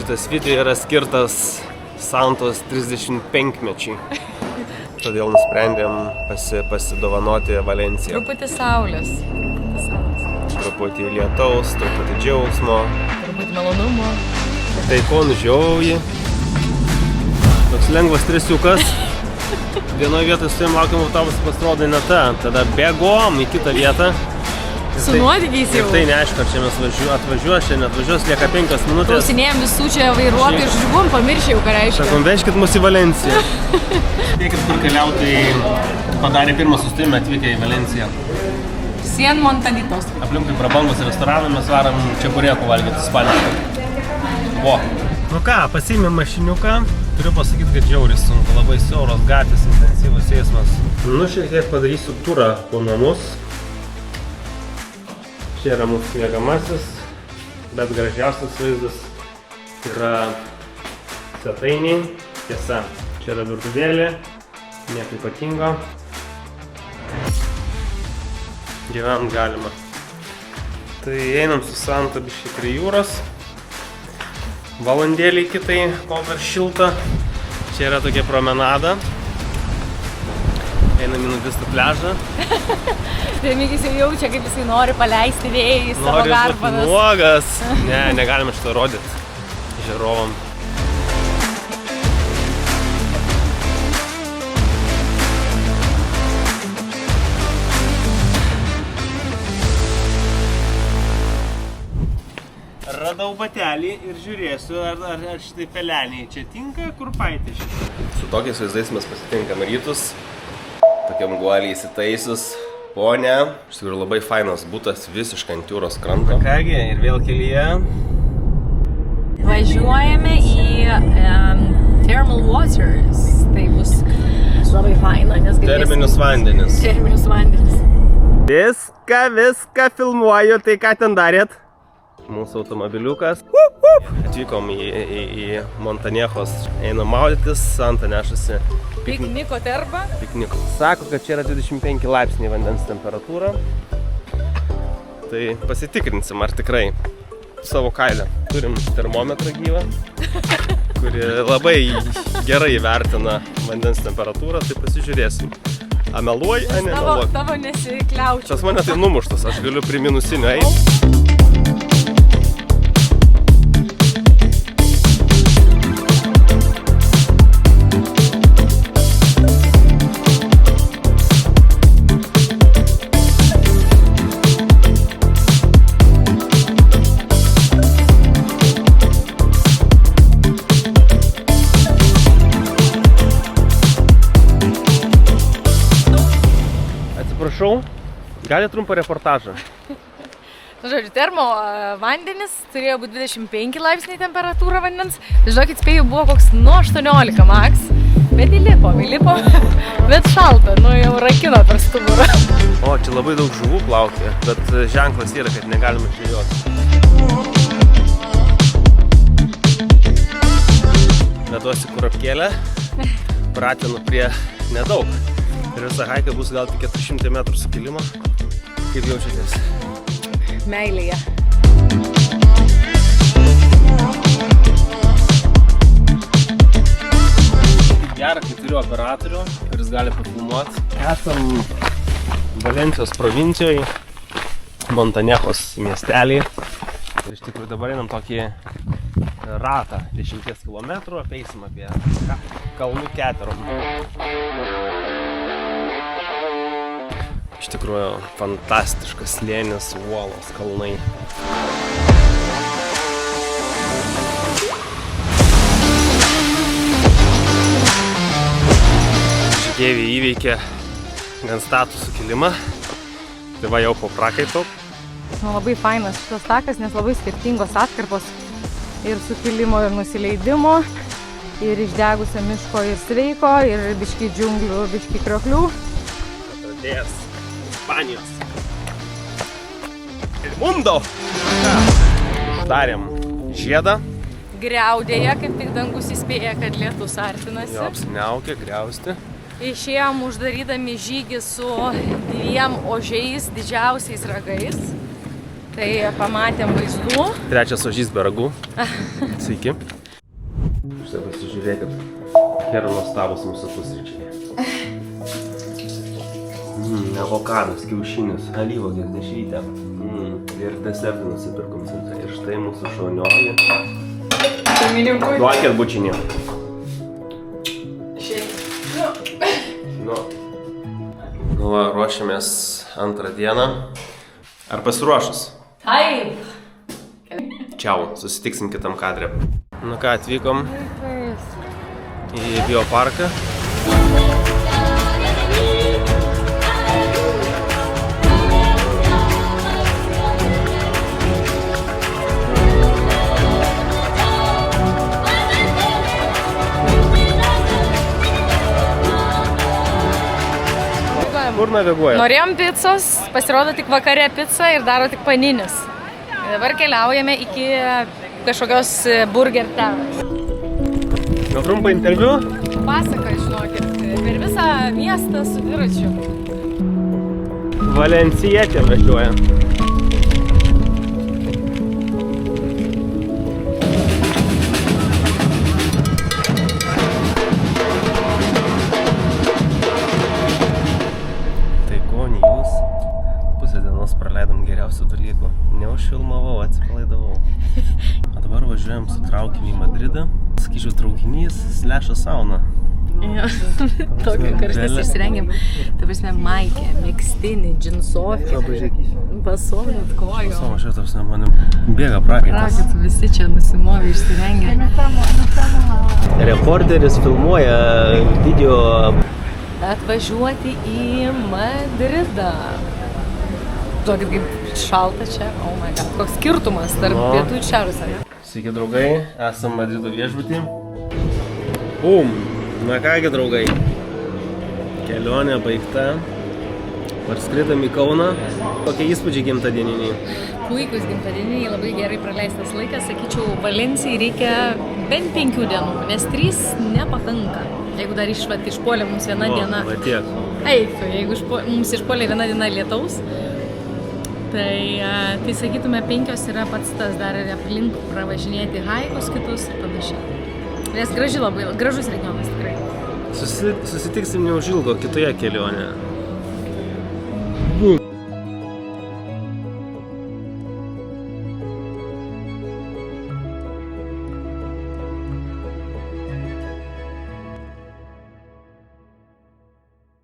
Šitas video yra skirtas Santos 35-mečiai. Todėl nusprendėm pasidovanoti Valenciją. Truputį saulės. Truputį lietaus, truputį džiaugsmo. Truputį malonumo. Tai ko nužiauji. Toks lengvas stresiukas. Vienoje vietoje su tiem laukiam autobusą pasirodė ne ta. Tada bėgom į kitą vietą. Su nuotykiais jau. Ir tai neaišku, ar čia mes atvažiuos, čia neatvažiuos, lieka 5 minutės. Klausinėjom visų čia vairuotojų ir žuvom, pamiršė jau ką reiškia. Sakom, vežkit mus į Valenciją. Spėkit, kur keliautojai padarė pirmą sustojimą atvykę į Valenciją. Cien Montanitos. Aplinkui prabangus restoranai mes varam čeburekų valgyti ispaniškai. Vo. Nu ką, pasiėmėm mašiniuką. Turiu pasakyti, kad žiauriai sunku, labai siauros gatvės, intensyvus eismas. Nu, šiek tiek padarysiu turą po namus. Čia yra mūsų miegamasis, bet gražiausias vaizdas yra svetainiai. Tiesa, čia yra virtuvėlė, nieko ypatingo. Gyvent galima. Tai einam su Santa biškai prie jūros. Valandėlį kitai, kol dar šilta. Čia yra tokia promenada. Einam į nudistą pliažą. Remigis jau jaučia, kaip jisai nori paleisti vėjai į savo garbanas. Nori būti nuogas. Ne, negalime šitą rodyti žiūrovam. Radau batelį ir žiūrėsiu, ar šitai peleniai čia tinka, kur paitė šitą. Su tokiais vaizdais mes pasitinkam rytus. Tokiam guoliai įsitaisius. Ponė, iš tikrųjų labai fainas butas, visiškai ant jūros kranto. Kągi, ir vėl kelyje. Važiuojame į Thermal Waters. Tai bus labai faina, nes galėsim... Terminius vandenis. Terminius vandenis. Viską filmuoju, tai ką ten darėt? Mūsų automobiliukas. Atvykom į Montanejos, einam maudytis, Santa nešasi Pikniko terba. Pikniko. Sako, kad čia yra 25 laipsniai vandens temperatūra. Tai pasitikrinsim, ar tikrai savo kailę. Turim termometrą gyvą, kuri labai gerai vertina vandens temperatūrą, tai pasižiūrėsim. A meluoji, a nemeluoji. Tavo nesikliaučiu. Tas mane tai numuštas, aš galiu prie minusinių eiti. Prašau, gali trumpą reportažą. Žodžiu, termo vandenis turėjo būti 25 laipsniai temperatūra vandens. Žinokit, spėjau, buvo koks 18 max. Bet įlipo, bet šalta, jau rakino per stuburą. O, čia labai daug žuvų plaukė, bet ženklas yra, kad negalima žvejoti. Veduosi kurapkėlę, pratinu prie nedaug. Ir visa haika bus gal tik 400 metrų sukilimo. Kaip jaučiatės? Meilėje. Gera, kai turiu operatorių, kuris gali pafilmuoti. Esam Valencijos provincijoje, Montanejos miestelį. Ir iš tikrųjų dabar einam tokį ratą 10 km, apeisim apie kalnų keterom. Iš tikrųjų fantastiškas slėnis, uolos, kalnai. Žygeiviai įveikė gan statų sukilimą. Tai va jau po prakaito. Labai fainas šitas takas, nes labai skirtingos atkarpos. Ir sukilimo, ir nusileidimo. Ir išdegusio miško, ir sveiko, ir biški džiunglių, biški krioklių. Atradėjas Ispanijos. El mundo! Darėm žiedą. Griaudėje, kaip tik dangus įspėja, kad lietus artinasi. Jo, apsiniaukė, griausti. Išėjom uždarydami žygį su 2 ožiais, didžiausiais ragais. Tai pamatėm vaizdų. Trečias ožys be ragų. Sveiki. Žiūrėkit, yra nuostabus mūsų pusryčiai. Avokadas, kiaušinis, alyvuogės dešrytė. Ir desertą nusipirkom centre. Ir štai mūsų šaunioji. Duokit bučinį. Nu, va, ruošiamės antrą dieną. Ar pasiruošus? Taip. Čiau, susitiksim kitam kadre. Nu ką, atvykom į bioparką. Kur naviguoja? Norėjom picos, pasirodo tik vakare pica ir daro tik paninis. Dabar keliaujame iki kažkokios burger teros. Gal trumpą interviu? Pasaka, žinokit, per visą miestą su dviračiu. Valencietė važiuoja. Tai ko, ne jūs? Pusę dienos praleidom geriausių dalykų. Neužfilmavau, atsipalaidavau. O dabar važiuojam su traukiniu į Madridą. Sakyčiau, traukinys / sauna. Tokio karštas išsirengėm. Ta prasme, maikė, megztinį, džinsofį, basonį, kojų. Savo šitas manim bėga prakaitas. Prakaitas, visi čia nusimovė, išsirengė. Reporteris filmuoja video. Atvažiuoti į Madridą. Žinokit, kaip šalta čia. Oh my god. Koks skirtumas tarp pietų ir šiaurės, ar ne? Sveiki, draugai. Esam Madrido viešbutį. Bum. Na kągi, draugai. Kelionė baigta. Parskridom į Kauną. Kokie įspūdžiai gimtadieniniai? Puikus gimtadieniai, labai gerai praleistas laikas. Sakyčiau, Valencijai reikia bent 5 dienų, nes 3 nepakanka. Jeigu dar išpuolė mums viena diena. Va tiek. Eik, jeigu mums išpuolė viena diena lietaus, tai sakytume 5 yra pats tas, dar ir aplink pravažinėti haikus kitus ir panašiai. Nes gražus regionas tikrai. Susitiksim neužilgo kitoje kelionėje.